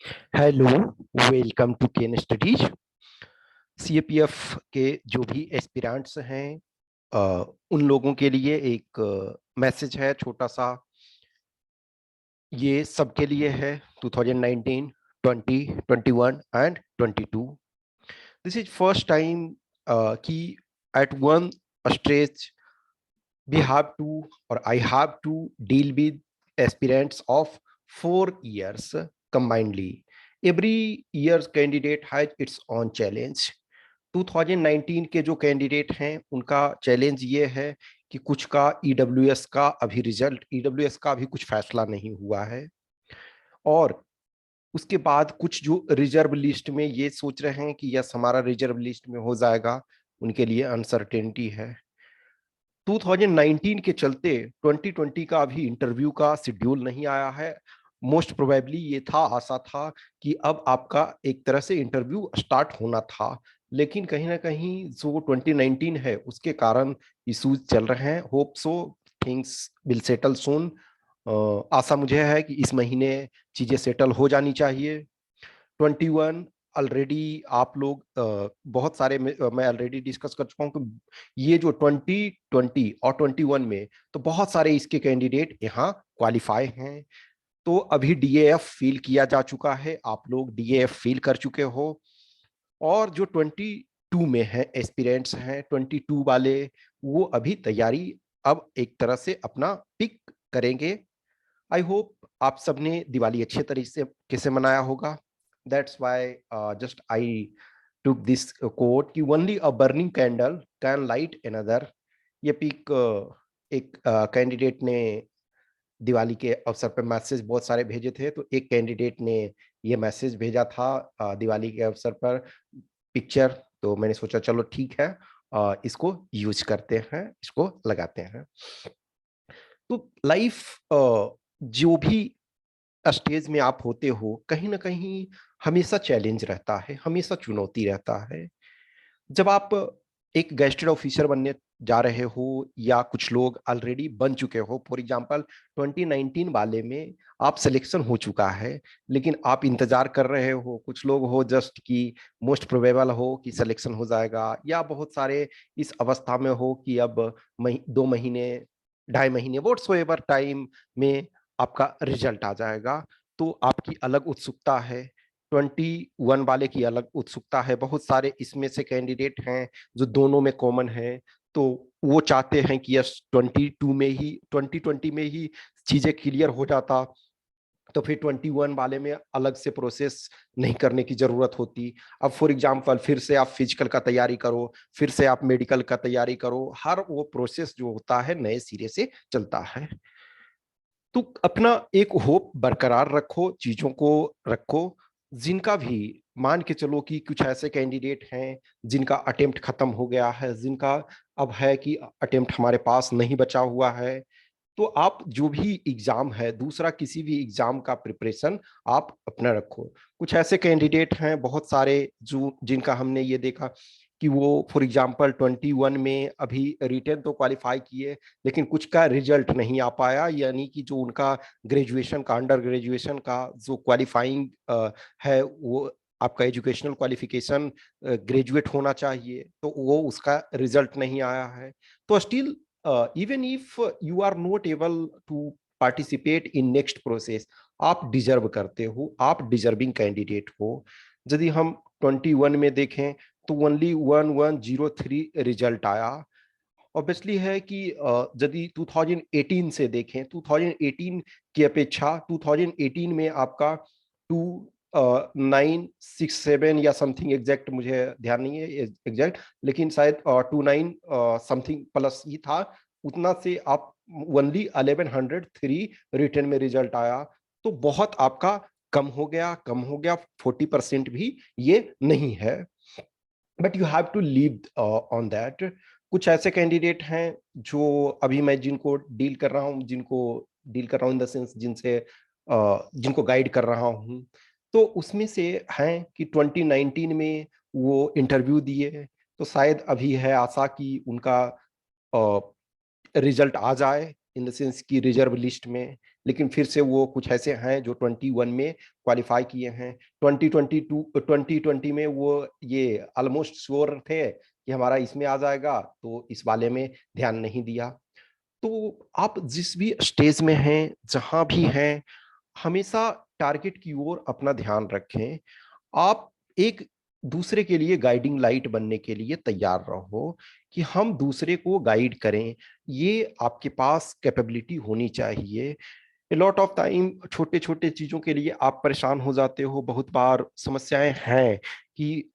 Hello, welcome to Ken studies. CAPF के जो भी एस्पिरेंट्स हैं, उन लोगों के लिए एक मैसेज है छोटा सा। ये सबके लिए है। 2019, 20, 21 and 22। This is first time कि at one stage we have to or I have to deal with aspirants of 4 years combinedly. Every year's candidate has its own challenge. 2019 के जो कैंडिडेट हैं उनका चैलेंज ये है कि कुछ का ईडब्ल्यूएस का अभी रिजल्ट, ईडब्ल्यूएस का अभी कुछ फैसला नहीं हुआ है, और उसके बाद कुछ जो रिजर्व लिस्ट में ये सोच रहे हैं कि यस हमारा रिजर्व लिस्ट में हो जाएगा, उनके लिए अनसर्टेनिटी है। 2019 के चलते 2020 का अभी इंटरव्यू का शेड्यूल नहीं आया है। मोस्ट प्रोबेबली ये था, आशा था कि अब आपका एक तरह से इंटरव्यू स्टार्ट होना था, लेकिन कहीं ना कहीं जो 2019 है उसके कारण इश्यूज चल रहे हैं। Hope so things will settle soon. आशा मुझे है कि इस महीने चीजें सेटल हो जानी चाहिए। 21 ऑलरेडी आप लोग बहुत सारे मैं ऑलरेडी डिस्कस कर चुका हूं कि ये जो 2020 और 21 में तो बहुत सारे इसके कैंडिडेट यहाँ क्वालिफाई हैं। तो अभी डीएएफ फील किया जा चुका है, आप लोग डीएएफ फील कर चुके हो। और जो 22 में है एस्पिरेंट्स हैं, 22 वाले, वो अभी तैयारी अब एक तरह से अपना पिक करेंगे। आई होप आप सबने दिवाली अच्छे तरीके से मनाया होगा। That's why just I took this quote कि only a burning candle can light another. ये पिक एक कैंडिडेट ने दिवाली के अवसर पर मैसेज बहुत सारे भेजे थे, तो एक कैंडिडेट ने ये मैसेज भेजा था दिवाली के अवसर पर पिक्चर। तो मैंने सोचा चलो ठीक है, इसको यूज करते हैं, इसको लगाते हैं। तो लाइफ जो भी स्टेज में आप होते हो, कहीं ना कहीं हमेशा चैलेंज रहता है, हमेशा चुनौती रहता है। जब आप एक गैजेटेड ऑफिसर बनने जा रहे हो या कुछ लोग ऑलरेडी बन चुके हो, फॉर एग्जांपल 2019 वाले में आप सिलेक्शन हो चुका है, लेकिन आप इंतजार कर रहे हो, कुछ लोग हो जस्ट कि मोस्ट प्रोबेबल हो कि सिलेक्शन हो जाएगा, या बहुत सारे इस अवस्था में हो कि अब 2 महीने, 2.5 महीने, व्हाट्स एवर टाइम में आपका रिजल्ट आ जाएगा। तो आपकी अलग उत्सुकता है, 21 वाले की अलग उत्सुकता है। बहुत सारे इसमें से कैंडिडेट हैं जो दोनों में कॉमन है, तो वो चाहते हैं कि यस 2020 में ही चीजें क्लियर हो जाता, तो फिर 21 वाले में अलग से प्रोसेस नहीं करने की जरूरत होती। अब फॉर एग्जांपल फिर से आप फिजिकल का तैयारी करो, फिर से आप मेडिकल का तैयारी करो, हर वो प्रोसेस जो होता है नए सिरे से चलता है। तो अपना एक होप बरकरार रखो, चीजों को रखो। जिनका भी मान के चलो कि कुछ ऐसे कैंडिडेट हैं जिनका अटेम्प्ट खत्म हो गया है, जिनका अब है कि अटेम्प्ट हमारे पास नहीं बचा हुआ है, तो आप जो भी एग्जाम है, दूसरा किसी भी एग्जाम का प्रिपरेशन आप अपना रखो। कुछ ऐसे कैंडिडेट हैं बहुत सारे जो जिनका हमने ये देखा कि वो फॉर एग्जांपल 21 में अभी रिटेन तो क्वालिफाई किए, लेकिन कुछ का रिजल्ट नहीं आ पाया, यानी कि जो उनका ग्रेजुएशन का, अंडर ग्रेजुएशन का जो क्वालिफाइंग है, वो आपका एजुकेशनल क्वालिफिकेशन ग्रेजुएट होना चाहिए, तो वो उसका रिजल्ट नहीं आया है। तो still even if you are not able to participate in next process, आप डिजर्व करते हो, आप डिजर्विंग कैंडिडेट हो। यदि हम 21 में देखें तो ओनली 1103 रिजल्ट आया। ऑब्वियसली है कि यदि 2018 से देखें, 2018 की अपेक्षा 2018 में आपका 2967 या समथिंग, एग्जैक्ट मुझे ध्यान नहीं है एग्जैक्ट, लेकिन शायद 29 समथिंग प्लस ही था, उतना से आप ओनली 1103 रिटर्न में रिजल्ट आया। तो बहुत आपका कम हो गया, कम हो गया, 40% भी ये नहीं है, but you have to leave on that. कुछ ऐसे कैंडिडेट हैं जो अभी मैं जिनको डील कर रहा हूँ, इन द सेंस जिनसे जिनको गाइड कर रहा हूँ, तो उसमें से हैं कि 2019 में वो इंटरव्यू दिए, तो शायद अभी है आशा कि उनका रिजल्ट आ जाए, इन द सेंस की रिजर्व लिस्ट में। लेकिन फिर से वो कुछ ऐसे हैं जो 21 में क्वालिफाई किए हैं। 2020 में वो ये ऑलमोस्ट श्योर थे कि हमारा इसमें आ जाएगा, तो इस वाले में ध्यान नहीं दिया। तो आप जिस भी स्टेज में हैं, जहां भी हैं, हमेशा टारगेट की ओर अपना ध्यान रखें। आप एक दूसरे के लिए गाइडिंग लाइट बनने के लिए तैयार रहो कि हम दूसरे को गाइड करें, ये आपके पास कैपेबिलिटी होनी चाहिए। लॉट ऑफ टाइम छोटे छोटे चीजों के लिए आप परेशान हो जाते हो। बहुत बार समस्याएं हैं कि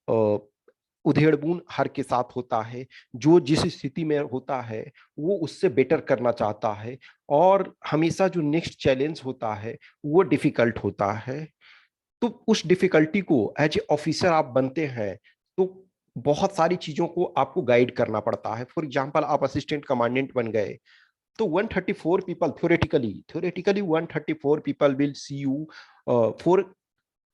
उधेड़बुन हर के साथ होता है। जो जिस स्थिति में होता है वो उससे बेटर करना चाहता है, और हमेशा जो नेक्स्ट चैलेंज होता है वो डिफिकल्ट होता है। तो उस डिफिकल्टी को एज ए ऑफिसर आप बनते हैं, तो बहुत सारी चीजों को आपको गाइड करना पड़ता है। फॉर एग्जांपल, आप असिस्टेंट कमांडेंट बन गए, तो 134 people, theoretically 134 people will see you for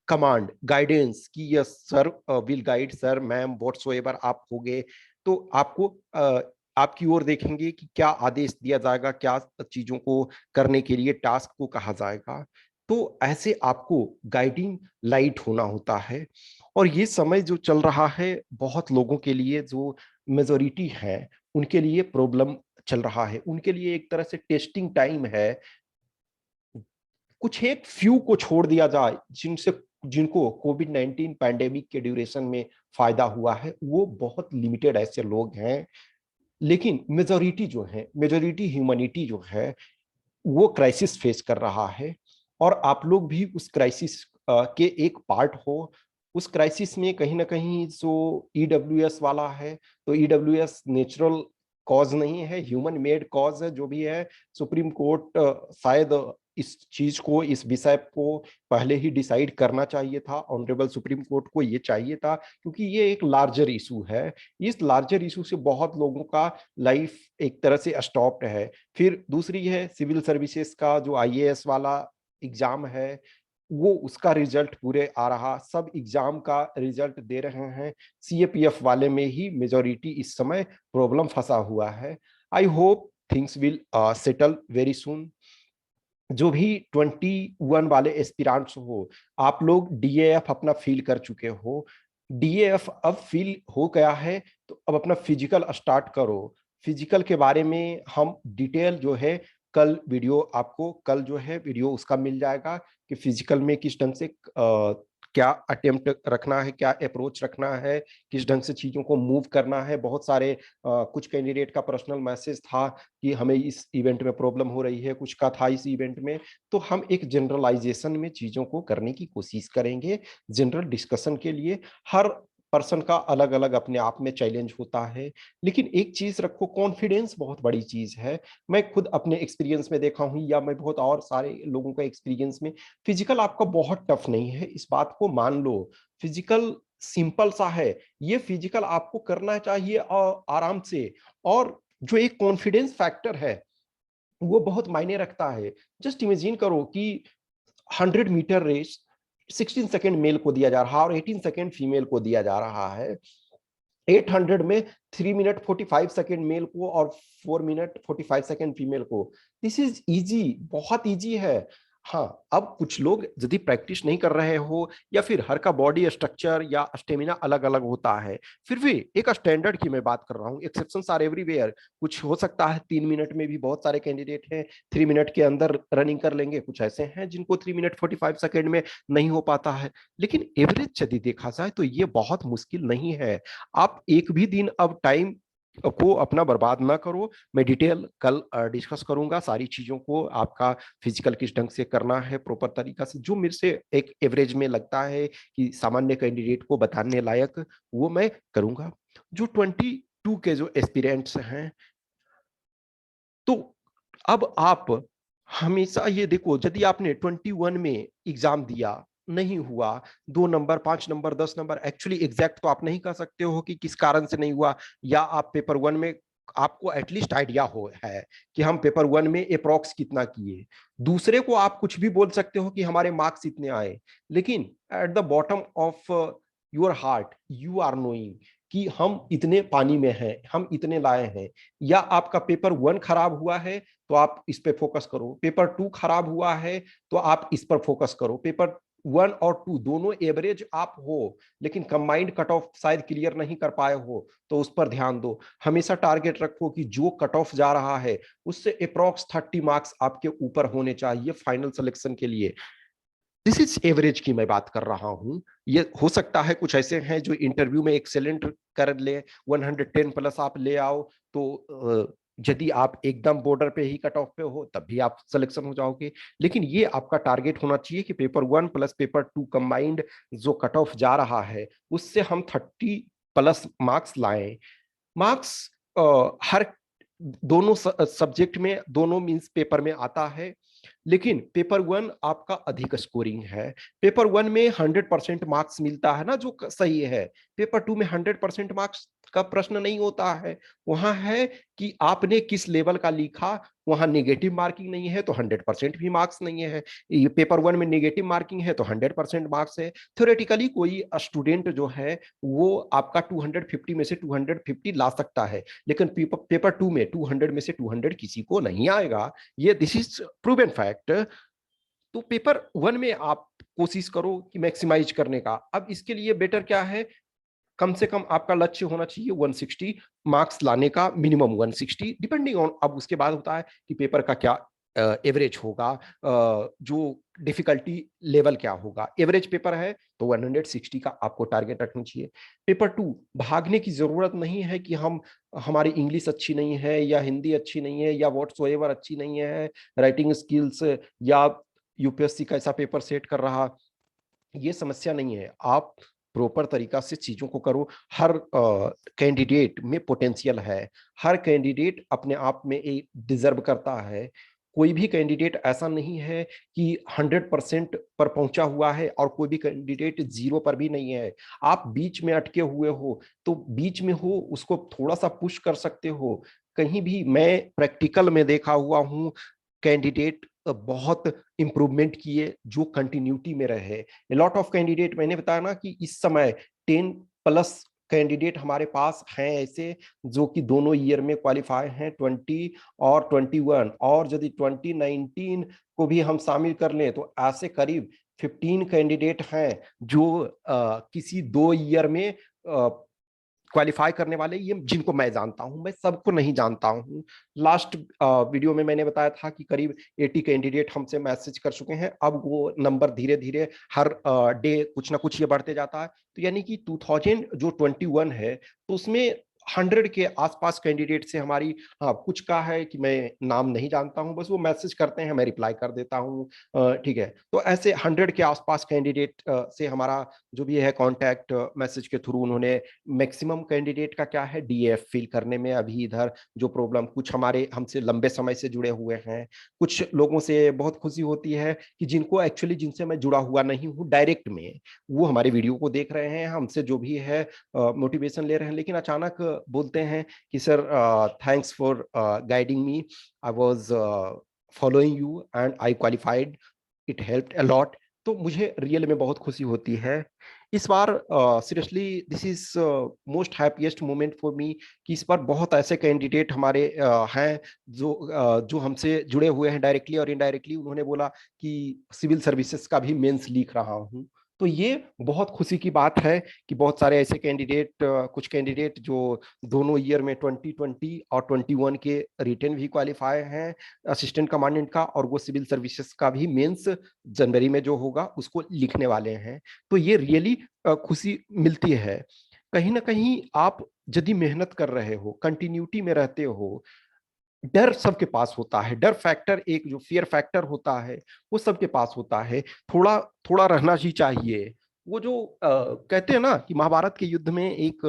command guidance कि yes sir will guide sir ma'am whatsoever आप होगे। तो आपको आपकी ओर देखेंगे कि क्या आदेश दिया जाएगा, क्या चीजों को करने के लिए टास्क को कहा जाएगा। तो ऐसे आपको गाइडिंग लाइट होना होता है। और ये समय जो चल रहा है, बहुत लोगों के लिए, जो मेजोरिटी है उनके लिए प्रॉब्लम चल रहा है, उनके लिए एक तरह से टेस्टिंग टाइम है। कुछ एक फ्यू को छोड़ दिया जाए जिनसे जिनको कोविड 19 पैंडेमिक के ड्यूरेशन में फायदा हुआ है, वो बहुत लिमिटेड ऐसे लोग हैं। लेकिन मेजोरिटी जो है, मेजोरिटी ह्यूमैनिटी जो है, वो क्राइसिस फेस कर रहा है। और आप लोग भी उस क्राइसिस के एक पार्ट हो। उस क्राइसिस में कहीं ना कहीं जो ईडब्ल्यूएस वाला है, तो ईडब्ल्यूएस नेचुरल कॉज नहीं है, ह्यूमन मेड कॉज है जो भी है। सुप्रीम कोर्ट शायद इस चीज को, इस विषय को पहले ही डिसाइड करना चाहिए था। ऑनरेबल सुप्रीम कोर्ट को ये चाहिए था, क्योंकि ये एक लार्जर इशू है। इस लार्जर इशू से बहुत लोगों का लाइफ एक तरह से स्टॉप्ड है। फिर दूसरी है सिविल सर्विसेज का जो आईएएस वाला एग्जाम है, वो उसका रिजल्ट पूरे आ रहा, सब एग्जाम का रिजल्ट दे रहे हैं। सीएपीएफ वाले में ही मेजोरिटी इस समय प्रॉब्लम फंसा हुआ है। I hope things will settle very soon. जो भी 21 वाले एस्पिरेंट्स हो, आप लोग डीएएफ अपना फील कर चुके हो, डीएएफ अब फील हो गया है, तो अब अपना फिजिकल स्टार्ट करो। फिजिकल के बारे में हम डिटेल जो है, कल वीडियो आपको, कल जो है वीडियो उसका मिल जाएगा कि फिजिकल में किस ढंग से क्या अटेम्प्ट रखना है, क्या अप्रोच रखना है, किस ढंग से चीजों को मूव करना है। बहुत सारे कुछ कैंडिडेट का पर्सनल मैसेज था कि हमें इस इवेंट में प्रॉब्लम हो रही है, कुछ का था इस इवेंट में। तो हम एक जनरलाइजेशन में चीजों को करने की कोशिश करेंगे। जनरल डिस्कशन के लिए हर पर्सन का अलग अलग अपने आप में चैलेंज होता है। लेकिन एक चीज रखो, कॉन्फिडेंस बहुत बड़ी चीज है। मैं खुद अपने एक्सपीरियंस में देखा हूं, या मैं बहुत और सारे लोगों का एक्सपीरियंस में, फिजिकल आपका बहुत टफ नहीं है, इस बात को मान लो। फिजिकल सिंपल सा है। ये फिजिकल आपको करना चाहिए और आराम से। और जो एक कॉन्फिडेंस फैक्टर है, वो बहुत मायने रखता है। जस्ट इमेजिन करो कि 100 मीटर रेस 16 सेकेंड मेल को दिया जा रहा है और 18 सेकेंड फीमेल को दिया जा रहा है। 800 में 3 मिनट 45 सेकेंड मेल को और 4 मिनट 45 सेकेंड फीमेल को। दिस इज इजी, बहुत इजी है। हाँ, अब कुछ लोग यदि प्रैक्टिस नहीं कर रहे हो, या फिर हर का बॉडी स्ट्रक्चर या स्टेमिना अलग अलग होता है, फिर भी एक स्टैंडर्ड की मैं बात कर रहा हूँ। Exceptions are everywhere. कुछ हो सकता है 3 मिनट में भी, बहुत सारे कैंडिडेट हैं 3 मिनट के अंदर रनिंग कर लेंगे, कुछ ऐसे हैं जिनको 3 मिनट 45 सेकेंड में नहीं हो पाता है। लेकिन एवरेज यदि देखा जाए तो ये बहुत मुश्किल नहीं है। आप एक भी दिन अब टाइम को अपना बर्बाद ना करो। मैं डिटेल कल डिस्कस करूंगा सारी चीजों को, आपका फिजिकल किस ढंग से करना है प्रॉपर तरीका से, जो मेरे से एक एवरेज में लगता है कि सामान्य कैंडिडेट को बताने लायक, वो मैं करूंगा। जो 22 के जो एस्पिरेंट्स हैं, तो अब आप हमेशा ये देखो, यदि आपने 21 में एग्जाम दिया, नहीं हुआ, 2 number 5 number 10 number, actually exact तो आप नहीं कह सकते हो कि किस कारण से नहीं हुआ, या आप पेपर 1 में आपको एटलीस्ट आइडिया हो है कि हम पेपर 1 में अप्रोक्स कितना किए। दूसरे को आप कुछ भी बोल सकते हो कि हमारे मार्क्स इतने आए, लेकिन at the bottom of your heart you are knowing कि हम इतने पानी में हैं, हम इतने लाए हैं, या आपका पेपर 1 खराब हुआ है तो आप इस पे फोकस करो, पेपर 2 खराब हुआ है तो आप इस पर फोकस करो, पेपर 1 और 2 दोनों एवरेज आप हो लेकिन कंबाइंड कट ऑफ शायद क्लियर नहीं कर पाए हो तो उस पर ध्यान दो। हमेशा टारगेट रखो कि जो कट ऑफ जा रहा है उससे अप्रॉक्स 30 मार्क्स आपके ऊपर होने चाहिए फाइनल सिलेक्शन के लिए। दिस इज एवरेज की मैं बात कर रहा हूं। ये हो सकता है कुछ ऐसे हैं जो इंटरव्यू में एक्सेलेंट कर ले, 110 प्लस आप ले आओ तो यदि आप एकदम बॉर्डर पे ही कट ऑफ पे हो तब भी आप सिलेक्शन हो जाओगे। लेकिन ये आपका टारगेट होना चाहिए कि पेपर 1 प्लस पेपर 2 कंबाइंड जो कट ऑफ जा रहा है उससे हम 30 प्लस मार्क्स लाएं। मार्क्स हर दोनों सब्जेक्ट में, दोनों मींस पेपर में आता है, लेकिन पेपर 1 आपका अधिक स्कोरिंग है। पेपर 1 में 100% मार्क्स मिलता है ना, जो सही है। पेपर 2 में 100% मार्क्स का प्रश्न नहीं होता है। वहां है कि आपने किस लेवल का लिखा, वहां नेगेटिव मार्किंग नहीं है तो 100% भी मार्क्स नहीं है। ये पेपर 1 में नेगेटिव मार्किंग है तो 100% मार्क्स है। थ्योरेटिकली कोई स्टूडेंट जो है वो आपका 250 में से 250 ला सकता है, लेकिन पेपर 2 में 200 में से 200 किसी को नहीं आएगा। ये दिस इज प्रूवन फैक्ट। तो पेपर 1 में आप कोशिश करो कि मैक्सिमाइज करने का। अब इसके लिए बेटर क्या है, कम से कम आपका लक्ष्य होना चाहिए 160 मार्क्स लाने का, मिनिमम 160, डिपेंडिंग ऑन, अब उसके बाद होता है कि पेपर का क्या एवरेज होगा, जो डिफिकल्टी लेवल क्या होगा। एवरेज पेपर है तो 160 का आपको टारगेट रखना चाहिए। पेपर 2 भागने की जरूरत नहीं है कि हम, हमारी इंग्लिश अच्छी नहीं है या हिंदी अच्छी नहीं है या व्हाट्सोएवर अच्छी नहीं है, राइटिंग स्किल्स, या यूपीएससी कैसा पेपर सेट कर रहा, ये समस्या नहीं है। आप प्रॉपर तरीका से चीजों को करो। हर कैंडिडेट में पोटेंशियल है, हर कैंडिडेट अपने आप में एक डिजर्व करता है। कोई भी कैंडिडेट ऐसा नहीं है कि 100% पर पहुंचा हुआ है और कोई भी कैंडिडेट 0 पर भी नहीं है। आप बीच में अटके हुए हो तो बीच में हो, उसको थोड़ा सा पुश कर सकते हो। कहीं भी मैं प्रैक्टिकल में देखा हुआ हूँ कैंडिडेट बहुत इंप्रूवमेंट किए जो कंटिन्यूटी में रहे। लॉट ऑफ कैंडिडेट, मैंने बताया ना कि इस समय 10 प्लस कैंडिडेट हमारे पास हैं ऐसे जो कि दोनों ईयर में क्वालिफाई हैं, 20 और 21, और यदि 2019 को भी हम शामिल कर लें तो ऐसे करीब 15 कैंडिडेट हैं जो किसी 2 ईयर में क्वालिफाई करने वाले, ये जिनको मैं जानता हूं। मैं सबको नहीं जानता हूं। लास्ट वीडियो में मैंने बताया था कि करीब 80 कैंडिडेट हमसे मैसेज कर चुके हैं। अब वो नंबर धीरे धीरे हर डे कुछ ना कुछ ये बढ़ते जाता है। तो यानी कि 2021 है तो उसमें 100 के आसपास कैंडिडेट से हमारी, हाँ कुछ का है कि मैं नाम नहीं जानता हूं, बस वो मैसेज करते हैं, मैं रिप्लाई कर देता हूं, ठीक है। तो ऐसे 100 के आसपास कैंडिडेट से हमारा जो भी है कांटेक्ट मैसेज के थ्रू, उन्होंने मैक्सिमम कैंडिडेट का क्या है डीएफ फिल करने में अभी इधर जो प्रॉब्लम, कुछ हमारे हमसे लंबे समय से जुड़े हुए हैं। कुछ लोगों से बहुत खुशी होती है कि जिनको एक्चुअली, जिनसे मैं जुड़ा हुआ नहीं हूँ डायरेक्ट में, वो हमारे वीडियो को देख रहे हैं, हमसे जो भी है मोटिवेशन ले रहे हैं, लेकिन अचानक बोलते हैं कि sir thanks for guiding me, I was following you and I qualified, it helped a lot. तो मुझे रियल में बहुत खुशी होती है। इस बार seriously this is most happiest moment for me कि इस बार बहुत ऐसे कैंडिडेट हमारे हैं जो हमसे जुड़े हुए हैं डायरेक्टली और इनडायरेक्टली। उन्होंने बोला कि सिविल सर्विसेज का भी मेंस लिख रहा हूँ। तो ये बहुत खुशी की बात है कि बहुत सारे ऐसे कैंडिडेट, कुछ कैंडिडेट जो दोनों ईयर में 2020 और 21 के रिटर्न भी क्वालिफाई हैं असिस्टेंट कमांडेंट का, और वो सिविल सर्विसेज का भी मेंस जनवरी में जो होगा उसको लिखने वाले हैं। तो ये रियली खुशी मिलती है। कहीं ना कहीं आप यदि मेहनत कर रहे हो, कंटिन्यूटी में रहते हो, डर सबके पास होता है, डर फैक्टर, एक जो फियर फैक्टर होता है वो सबके पास होता है, थोड़ा थोड़ा रहना ही चाहिए। वो जो कहते हैं ना कि महाभारत के युद्ध में एक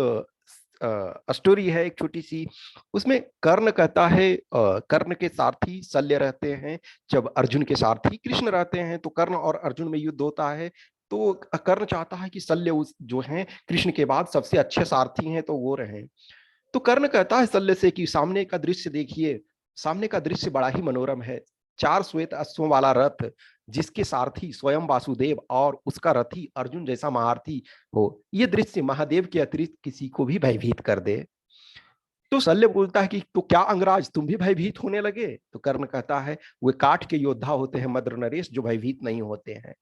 स्टोरी है एक छोटी सी, उसमें कर्ण कहता है, कर्ण के सारथी शल्य रहते हैं, जब अर्जुन के सारथी कृष्ण रहते हैं, तो कर्ण और अर्जुन में युद्ध होता है। तो कर्ण चाहता है कि शल्य उस जो हैं कृष्ण के बाद सबसे अच्छे सारथी हैं तो वो रहे। तो कर्ण कहता है शल्य से कि सामने का दृश्य देखिए, सामने का दृश्य बड़ा ही मनोरम है, 4 श्वेत अश्वों वाला रथ, जिसके सारथी स्वयं वासुदेव और उसका रथी अर्जुन जैसा महारथी हो, ये दृश्य महादेव के अतिरिक्त किसी को भी भयभीत कर दे। तो शल्य बोलता है कि तो क्या अंगराज तुम भी भयभीत होने लगे? तो कर्ण कहता है वे काठ के योद्धा होते हैं मद्र नरेश, जो भयभीत नहीं होते हैं।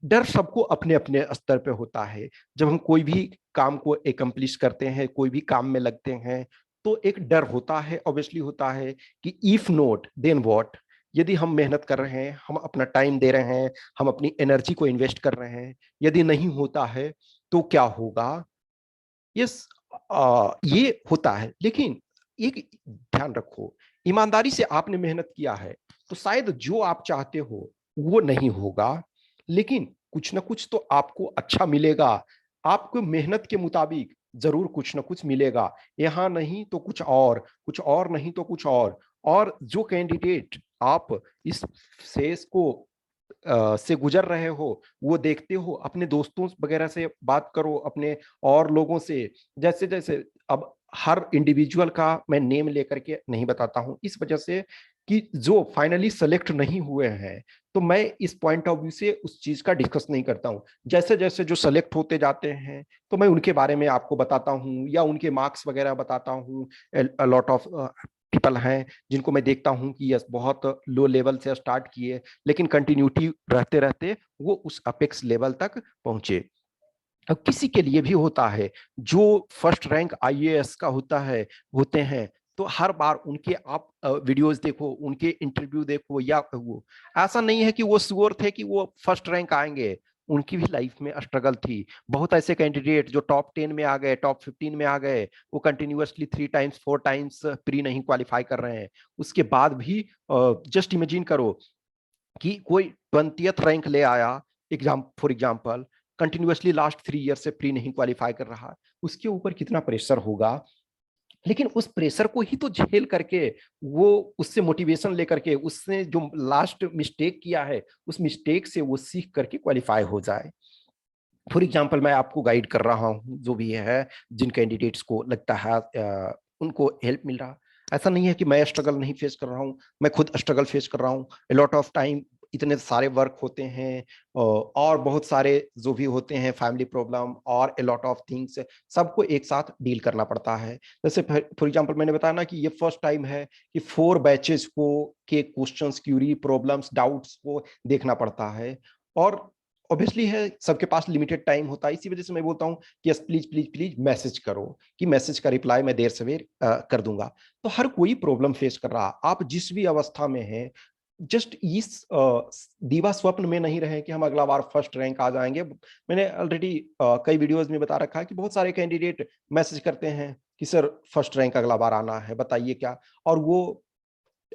डर सबको अपने अपने स्तर पे होता है। जब हम कोई भी काम को एकम्प्लिश करते हैं, कोई भी काम में लगते हैं, तो एक डर होता है, ऑब्वियसली होता है कि इफ नॉट देन व्हाट। यदि हम मेहनत कर रहे हैं, हम अपना टाइम दे रहे हैं, हम अपनी एनर्जी को इन्वेस्ट कर रहे हैं, यदि नहीं होता है तो क्या होगा? यस, ये होता है। लेकिन एक ध्यान रखो, ईमानदारी से आपने मेहनत किया है तो शायद जो आप चाहते हो वो नहीं होगा, लेकिन कुछ ना कुछ तो आपको अच्छा मिलेगा। आपको मेहनत के मुताबिक जरूर कुछ ना कुछ मिलेगा। यहाँ नहीं तो कुछ और नहीं तो कुछ और जो कैंडिडेट आप इस फेस को से गुजर रहे हो, वो देखते हो, अपने दोस्तों वगैरह से बात करो, अपने और लोगों से। जैसे जैसे अब हर इंडिविजुअल का मैं नेम लेकर के नहीं बताता हूं, इस वजह से कि जो फाइनली सेलेक्ट नहीं हुए हैं, तो मैं इस पॉइंट ऑफ व्यू से उस चीज का डिस्कस नहीं करता हूं। जैसे जैसे जो सेलेक्ट होते जाते हैं, तो मैं उनके बारे में आपको बताता हूं या उनके मार्क्स वगैरह बताता हूं। लॉट ऑफ पीपल हैं जिनको मैं देखता हूं कि यस बहुत लो लेवल से स्टार्ट किए, लेकिन कंटिन्यूटी रहते रहते वो उस अपेक्स लेवल तक पहुंचे। अब किसी के लिए भी होता है, जो फर्स्ट रैंक आईएएस का होता है, होते हैं, तो हर बार उनके आप वीडियोस देखो, उनके इंटरव्यू देखो, या वो ऐसा नहीं है कि वो श्योर थे कि वो फर्स्ट रैंक आएंगे। उनकी भी लाइफ में स्ट्रगल थी। बहुत ऐसे कैंडिडेट जो टॉप 10 में आ गए, टॉप 15 में आ गए, वो कंटिन्यूअसली 3 टाइम्स 4 टाइम्स प्री नहीं क्वालिफाई कर रहे हैं, उसके बाद भी। जस्ट इमेजिन करो कि कोई 20th रैंक ले आया, for example, continuously last 3 year से प्री नहीं क्वालिफाई कर रहा, उसके ऊपर कितना प्रेशर होगा। लेकिन उस प्रेशर को ही तो झेल करके, वो उससे मोटिवेशन लेकर के, उसने जो लास्ट मिस्टेक किया है, उस मिस्टेक से वो सीख करके क्वालिफाई हो जाए। फॉर एग्जाम्पल मैं आपको गाइड कर रहा हूँ, जो भी है, जिन कैंडिडेट्स को लगता है उनको हेल्प मिल रहा। ऐसा नहीं है कि मैं स्ट्रगल नहीं फेस कर रहा हूँ, मैं खुद स्ट्रगल फेस कर रहा हूँ। ए लॉट ऑफ टाइम इतने सारे वर्क होते हैं, और बहुत सारे जो भी होते हैं फैमिली प्रॉब्लम और ए लॉट ऑफ थिंग्स, सबको एक साथ डील करना पड़ता है। जैसे फॉर एग्जांपल मैंने बताया ना कि ये फर्स्ट टाइम है कि 4 बैचेस को के क्वेश्चंस, क्यूरी, प्रॉब्लम्स, डाउट्स को देखना पड़ता है। और ऑब्वियसली है, सबके पास लिमिटेड टाइम होता है, इसी वजह से मैं बोलता हूँ कि yes please please please message करो, कि मैसेज का रिप्लाई मैं देर सवेर कर दूंगा। तो हर कोई प्रॉब्लम फेस कर रहा, आप जिस भी अवस्था में हैं, जस्ट इस दीवा स्वप्न में नहीं रहे कि हम अगला बार फर्स्ट रैंक आ जाएंगे। मैंने ऑलरेडी कई वीडियोस में बता रखा है कि बहुत सारे कैंडिडेट मैसेज करते हैं कि सर फर्स्ट रैंक अगला बार आना है, बताइए क्या। और वो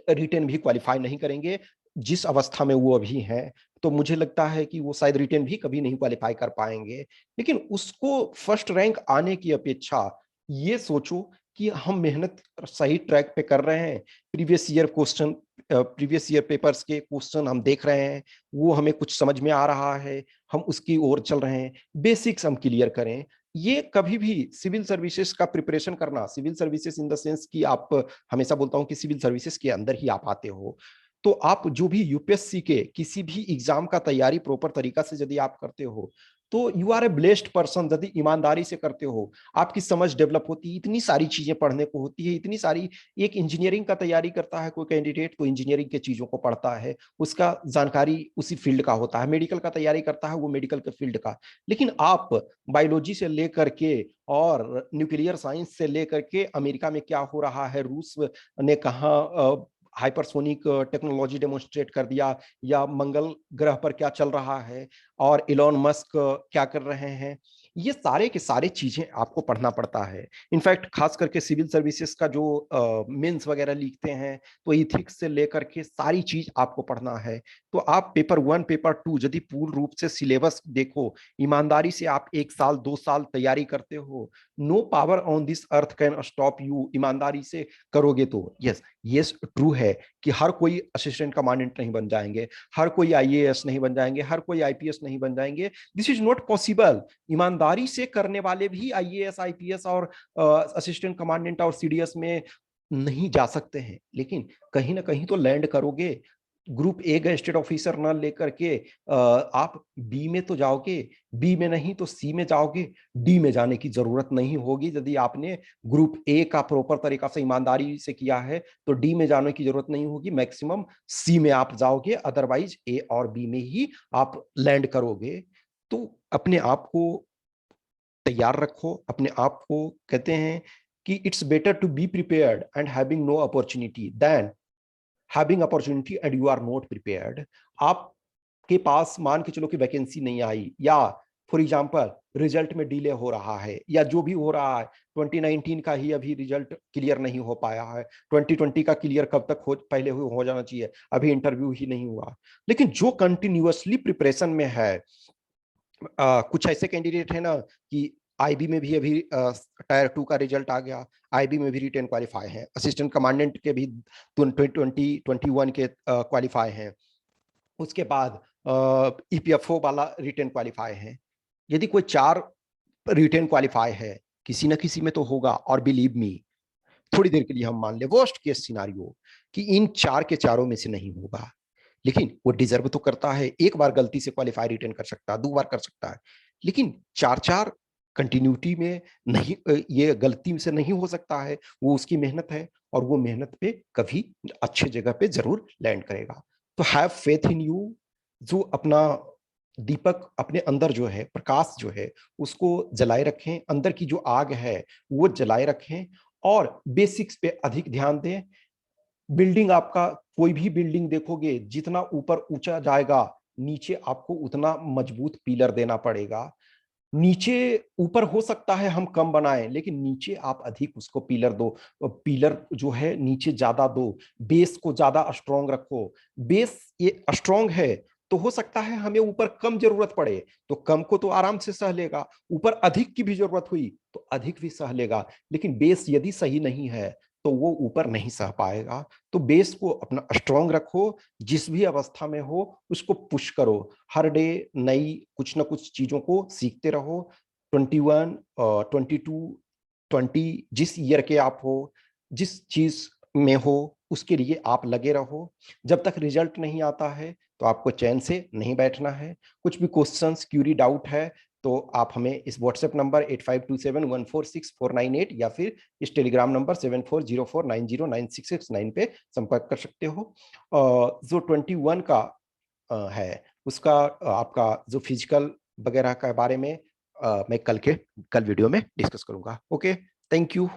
रिटेन भी क्वालिफाई नहीं करेंगे जिस अवस्था में वो अभी हैं। तो मुझे लगता है कि वो शायद रिटेन भी कभी नहीं क्वालिफाई कर पाएंगे। लेकिन उसको फर्स्ट रैंक आने की अपेक्षा ये सोचो कि हम मेहनत सही ट्रैक पे कर रहे हैं। प्रीवियस ईयर पेपर्स के क्वेश्चन हम देख रहे हैं, वो हमें कुछ समझ में आ रहा है, हम उसकी ओर चल रहे हैं। बेसिक्स हम क्लियर करें। ये कभी भी सिविल सर्विसेज का प्रिपरेशन करना, civil services in the sense कि आप, हमेशा बोलता हूं कि सिविल सर्विसेज के अंदर ही आप आते हो, तो आप जो भी यूपीएससी के किसी भी एग्जाम का तैयारी प्रॉपर तरीका से यदि आप करते हो, तो you are a blessed person. यदि ईमानदारी से करते हो, आपकी समझ डेवलप होती है, इतनी सारी चीजें पढ़ने को होती है, इतनी सारी। एक इंजीनियरिंग का तैयारी करता है कोई कैंडिडेट, तो इंजीनियरिंग के चीजों को पढ़ता है, उसका जानकारी उसी फील्ड का होता है। मेडिकल का तैयारी करता है, वो मेडिकल के फील्ड का। लेकिन आप बायोलॉजी से लेकर के और न्यूक्लियर साइंस से लेकर के, अमेरिका में क्या हो रहा है, रूस ने कहा हाइपरसोनिक टेक्नोलॉजी डेमोन्स्ट्रेट कर दिया, या मंगल ग्रह पर क्या चल रहा है, और इलॉन मस्क क्या कर रहे हैं, ये सारे के सारे चीजें आपको पढ़ना पड़ता है। इनफैक्ट खास करके सिविल सर्विसेज का जो मेंस वगैरह लिखते हैं, तो इथिक्स से लेकर के सारी चीज आपको पढ़ना है। तो आप पेपर 1 पेपर 2 यदि पूर्ण रूप से सिलेबस देखो, ईमानदारी से आप 1 साल 2 साल तैयारी करते हो, no power on this earth can stop you. ईमानदारी से करोगे तो यस, ये ट्रू है कि हर कोई असिस्टेंट कमांडेंट नहीं बन जाएंगे, हर कोई आईएएस नहीं बन जाएंगे, हर कोई आईपीएस नहीं बन जाएंगे। This is not possible. ईमानदारी से करने वाले भी आईएएस आईपीएस और असिस्टेंट कमांडेंट और सीडीएस में नहीं जा सकते हैं, लेकिन कहीं ना कहीं तो लैंड करोगे। ग्रुप ए गजेटेड ऑफिसर ना लेकर के आप बी में तो जाओगे, बी में नहीं तो सी में जाओगे, डी में जाने की जरूरत नहीं होगी। यदि आपने ग्रुप ए का प्रॉपर तरीका से ईमानदारी से किया है तो डी में जाने की जरूरत नहीं होगी, मैक्सिमम सी में आप जाओगे, अदरवाइज ए और बी में ही आप लैंड करोगे। तो अपने आप को तैयार रखो, अपने आप को कहते हैं कि it's better to be prepared and having no opportunity than having opportunity and you are not prepared. आपके पास मान के चलो कि वैकेंसी नहीं आई, या फॉर एग्जांपल रिजल्ट में डिले हो रहा है, या जो भी हो रहा है, 2019 का ही अभी रिजल्ट क्लियर नहीं हो पाया है, 2020 का क्लियर कब तक पहले हो जाना चाहिए, अभी इंटरव्यू ही नहीं हुआ। लेकिन जो कंटिन्यूअसली प्रिपरेशन में है, कुछ ऐसे कैंडिडेट है ना कि आईबी में भी अभी टायर 2 का रिजल्ट आ गया, आईबी में भी रिटेन क्वालिफाई है, असिस्टेंट कमांडेंट के भी 2021 के क्वालिफाई हैं, उसके बाद ईपीएफओ वाला रिटेन क्वालिफाई है। यदि कोई 4 रिटेन क्वालिफाई है, किसी ना किसी में तो होगा। और बिलीव मी, थोड़ी देर के लिए हम मान ले वर्स्ट केस सिनारियो कि इन 4 के चारों में से नहीं होगा, लेकिन वो डिजर्व तो करता है। एक बार गलती से क्वालिफाई रिटेन कर सकता है, 2 बार कर सकता है, लेकिन 4-4 कंटिन्यूटी में नहीं, ये गलती से नहीं हो सकता है। वो उसकी मेहनत है और वो मेहनत पे कभी अच्छे जगह पे जरूर लैंड करेगा। तो हैव फेथ इन यू। जो अपना दीपक अपने अंदर जो है, प्रकाश जो है, उसको जलाए रखें, अंदर की जो आग है वो जलाए रखें, और बेसिक्स पे अधिक ध्यान दें। बिल्डिंग आपका, कोई भी बिल्डिंग देखोगे, जितना ऊपर ऊंचा जाएगा, नीचे आपको उतना मजबूत पिलर देना पड़ेगा। नीचे ऊपर हो सकता है हम कम बनाएं, लेकिन नीचे आप अधिक उसको पिलर दो, पिलर जो है नीचे ज्यादा दो, बेस को ज्यादा स्ट्रांग रखो। बेस ये स्ट्रांग है तो हो सकता है हमें ऊपर कम जरूरत पड़े, तो कम को तो आराम से सह लेगा, ऊपर अधिक की भी जरूरत हुई तो अधिक भी सह लेगा। लेकिन बेस यदि सही नहीं है तो वो ऊपर नहीं सह पाएगा। तो बेस को अपना स्ट्रांग रखो, जिस भी अवस्था में हो उसको पुश करो, हर डे नई कुछ ना कुछ चीजों को सीखते रहो। 21, 22, 20, जिस ईयर के आप हो, जिस चीज में हो, उसके लिए आप लगे रहो। जब तक रिजल्ट नहीं आता है तो आपको चैन से नहीं बैठना है। कुछ भी क्वेश्चंस, क्यूरी, डाउट है तो आप हमें इस व्हाट्सएप नंबर 8527146498 या फिर इस टेलीग्राम नंबर 7404909669 पे संपर्क कर सकते हो। जो 21 का है उसका आपका जो फिजिकल वगैरह के बारे में मैं कल वीडियो में डिस्कस करूंगा। Okay, thank you.